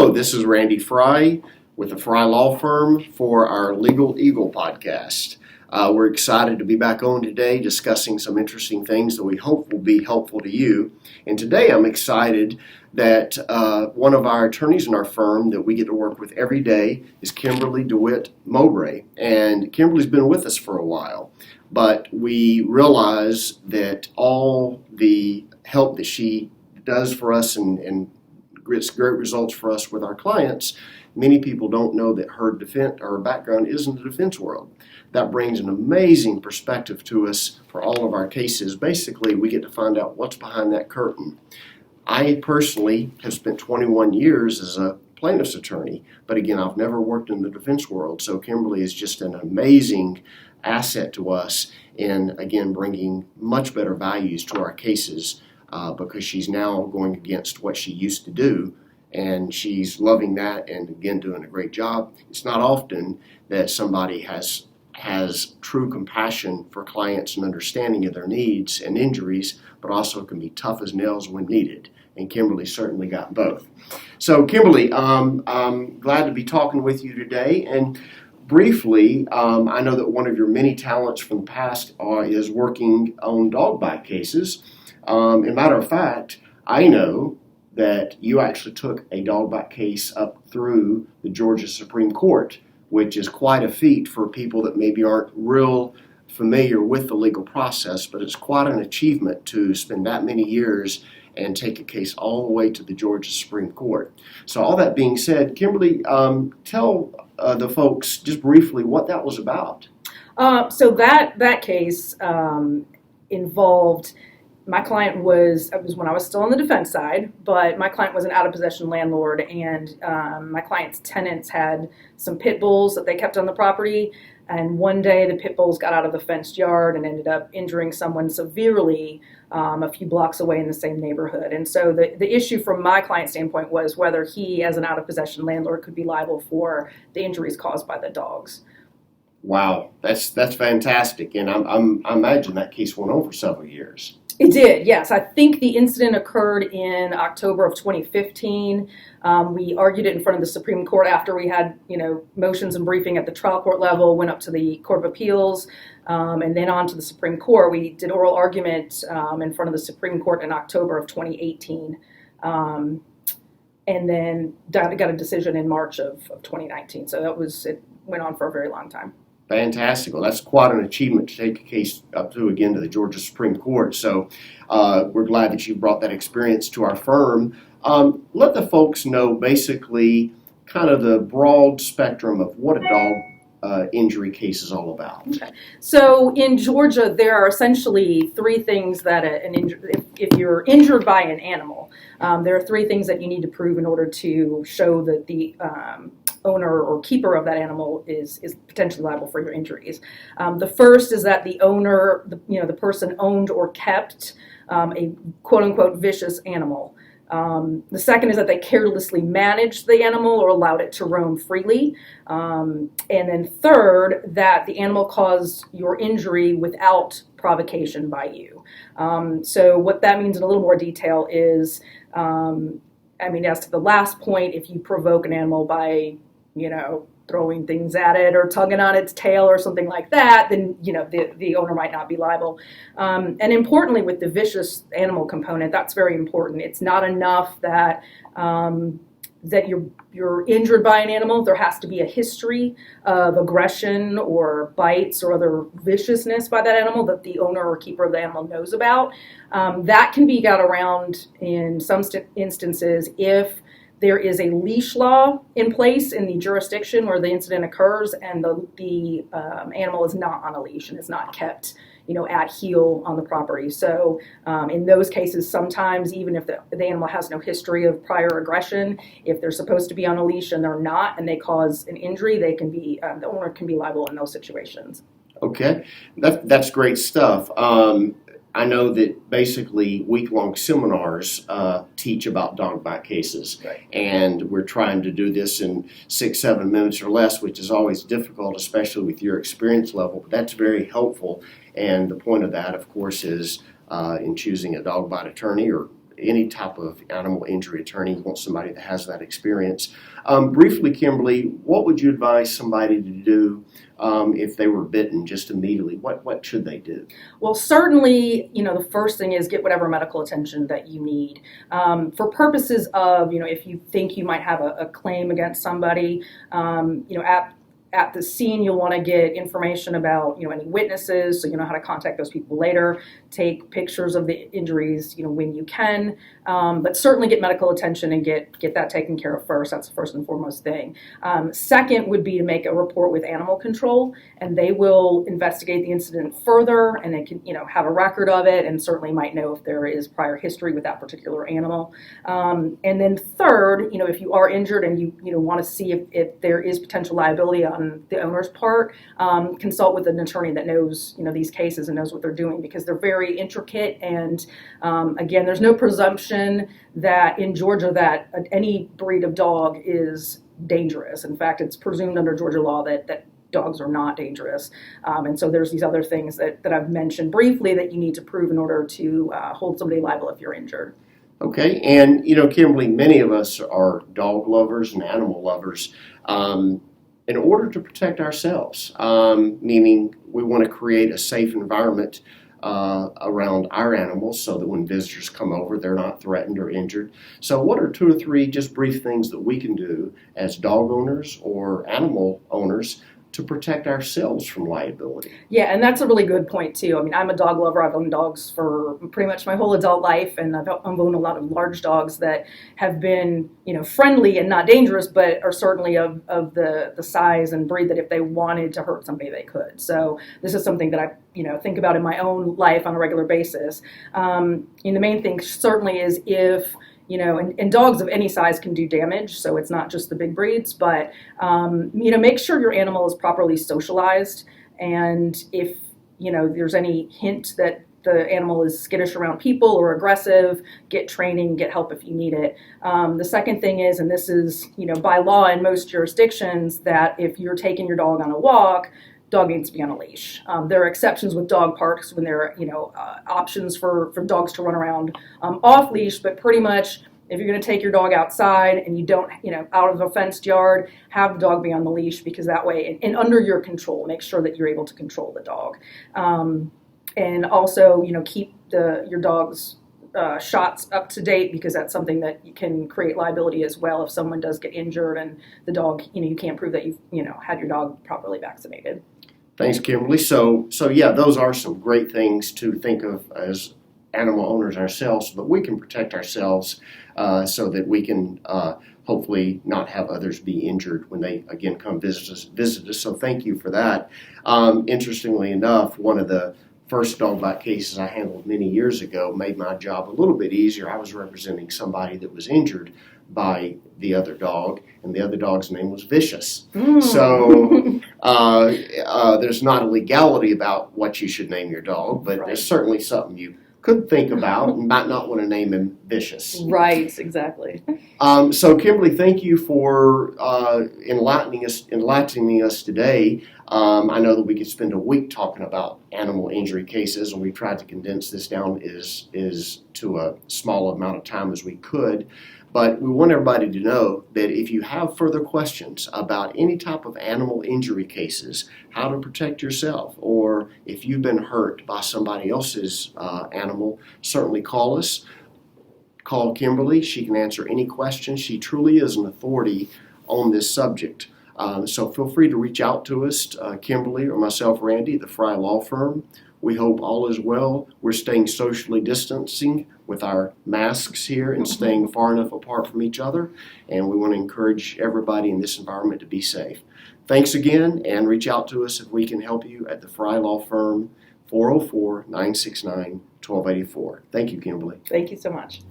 Hello, this is Randy Fry with the Fry Law Firm for our Legal Eagle podcast. We're excited to be back on today discussing some interesting things that we hope will be helpful to you. And today I'm excited that one of our attorneys in our firm that we get to work with every day is Kimberly Dewitt Mobray. And Kimberly's been with us for a while, but we realize that all the help that she does for us and gets great results for us with our clients, many people don't know that her background is in the defense world. That brings an amazing perspective to us for all of our cases. Basically, we get to find out what's behind that curtain. I personally have spent 21 years as a plaintiff's attorney, but again, I've never worked in the defense world, so Kimberly is just an amazing asset to us in, again, bringing much better values to our cases. Because she's now going against what she used to do, and she's loving that and again doing a great job. It's not often that somebody has true compassion for clients and understanding of their needs and injuries, but also can be tough as nails when needed. And Kimberly certainly got both. So Kimberly, I'm glad to be talking with you today. And briefly, I know that one of your many talents from the past is working on dog bite cases. As a matter of fact, I know that you actually took a dog bite case up through the Georgia Supreme Court, which is quite a feat for people that maybe aren't real familiar with the legal process, but it's quite an achievement to spend that many years and take a case all the way to the Georgia Supreme Court. So all that being said, Kimberly, tell the folks just briefly what that was about. So that case involved... My client was when I was still on the defense side, but my client was an out-of-possession landlord, and my client's tenants had some pit bulls that they kept on the property, and one day the pit bulls got out of the fenced yard and ended up injuring someone severely a few blocks away in the same neighborhood. And so the issue from my client's standpoint was whether he, as an out-of-possession landlord, could be liable for the injuries caused by the dogs. Wow, that's fantastic, and I imagine that case went on for several years. It did, yes. I think the incident occurred in October of 2015. We argued it in front of the Supreme Court after we had, motions and briefing at the trial court level, went up to the Court of Appeals, and then on to the Supreme Court. We did oral argument in front of the Supreme Court in October of 2018, and then got a decision in March of 2019. So it went on for a very long time. Fantastic. Well, that's quite an achievement to take a case up to, again, to the Georgia Supreme Court. So we're glad that you brought that experience to our firm. Let the folks know basically kind of the broad spectrum of what a dog injury case is all about. Okay. So in Georgia, there are essentially three things that if you're injured by an animal, there are three things that you need to prove in order to show that the owner or keeper of that animal is potentially liable for your injuries. The first is that the owner, the person owned or kept a quote-unquote vicious animal. The second is that they carelessly managed the animal or allowed it to roam freely. And then third, that the animal caused your injury without provocation by you. So what that means in a little more detail is, as to the last point, if you provoke an animal by throwing things at it or tugging on its tail or something like that, then, the owner might not be liable. And importantly, with the vicious animal component, that's very important. It's not enough that that you're injured by an animal. There has to be a history of aggression or bites or other viciousness by that animal that the owner or keeper of the animal knows about. That can be got around in some instances if there is a leash law in place in the jurisdiction where the incident occurs, and the animal is not on a leash and is not kept, at heel on the property. So in those cases, sometimes even if the animal has no history of prior aggression, if they're supposed to be on a leash and they're not, and they cause an injury, they can be the owner can be liable in those situations. Okay, that's great stuff. I know that basically week-long seminars teach about dog bite cases, right. And we're trying to do this in 6-7 minutes or less, which is always difficult, especially with your experience level, but that's very helpful. And the point of that, of course, is in choosing a dog bite attorney or any type of animal injury attorney wants somebody that has that experience. Briefly, Kimberly, what would you advise somebody to do if they were bitten just immediately? What should they do? Well, certainly, the first thing is get whatever medical attention that you need. For purposes of, if you think you might have a claim against somebody, at the scene, you'll want to get information about, any witnesses, so you know how to contact those people later. Take pictures of the injuries, when you can, but certainly get medical attention and get that taken care of first. That's the first and foremost thing. Second would be to make a report with animal control, and they will investigate the incident further, and they can, have a record of it, and certainly might know if there is prior history with that particular animal. And then third, if you are injured and you want to see if there is potential liability on the owner's part, consult with an attorney that knows these cases and knows what they're doing, because they're very intricate. And again, there's no presumption that in Georgia that any breed of dog is dangerous. In fact, it's presumed under Georgia law that dogs are not dangerous. And so there's these other things that I've mentioned briefly that you need to prove in order to hold somebody liable if you're injured. Okay, and Kimberly, many of us are dog lovers and animal lovers. In order to protect ourselves, meaning we want to create a safe environment around our animals so that when visitors come over, they're not threatened or injured. So what are 2 or 3 just brief things that we can do as dog owners or animal owners to protect ourselves from liability? Yeah, and that's a really good point too. I mean, I'm a dog lover. I've owned dogs for pretty much my whole adult life, and I've owned a lot of large dogs that have been, friendly and not dangerous, but are certainly of the size and breed that if they wanted to hurt somebody, they could. So this is something that I, think about in my own life on a regular basis. The main thing certainly is if and dogs of any size can do damage, so it's not just the big breeds, but, make sure your animal is properly socialized. And if, there's any hint that the animal is skittish around people or aggressive, get training, get help if you need it. The second thing is, and this is, by law in most jurisdictions, that if you're taking your dog on a walk, dog needs to be on a leash. There are exceptions with dog parks when there are, options for dogs to run around off leash, but pretty much if you're going to take your dog outside and you don't, out of a fenced yard, have the dog be on the leash, because that way, and under your control, make sure that you're able to control the dog. And also, keep your dog's shots up to date, because that's something that can create liability as well if someone does get injured and the dog, you can't prove that you've, had your dog properly vaccinated. Thanks, Kimberly. So yeah, those are some great things to think of as animal owners ourselves, so that we can protect ourselves, so that we can hopefully not have others be injured when they again come visit us. So thank you for that. Interestingly enough, one of the first dog bite cases I handled many years ago made my job a little bit easier. I was representing somebody that was injured by the other dog, and the other dog's name was Vicious. So there's not a legality about what you should name your dog, but There's certainly something you could think about and might not want to name him Vicious. Right, exactly. So Kimberly, thank you for enlightening us today. I know that we could spend a week talking about animal injury cases, and we tried to condense this down is to a small amount of time as we could. But we want everybody to know that if you have further questions about any type of animal injury cases, how to protect yourself, or if you've been hurt by somebody else's animal, certainly call us. Call Kimberly. She can answer any questions. She truly is an authority on this subject. So feel free to reach out to us, Kimberly or myself, Randy, at the Fry Law Firm. We hope all is well. We're staying socially distancing with our masks here and staying far enough apart from each other. And we want to encourage everybody in this environment to be safe. Thanks again, and reach out to us if we can help you at the Fry Law Firm, 404-969-1284. Thank you, Kimberly. Thank you so much.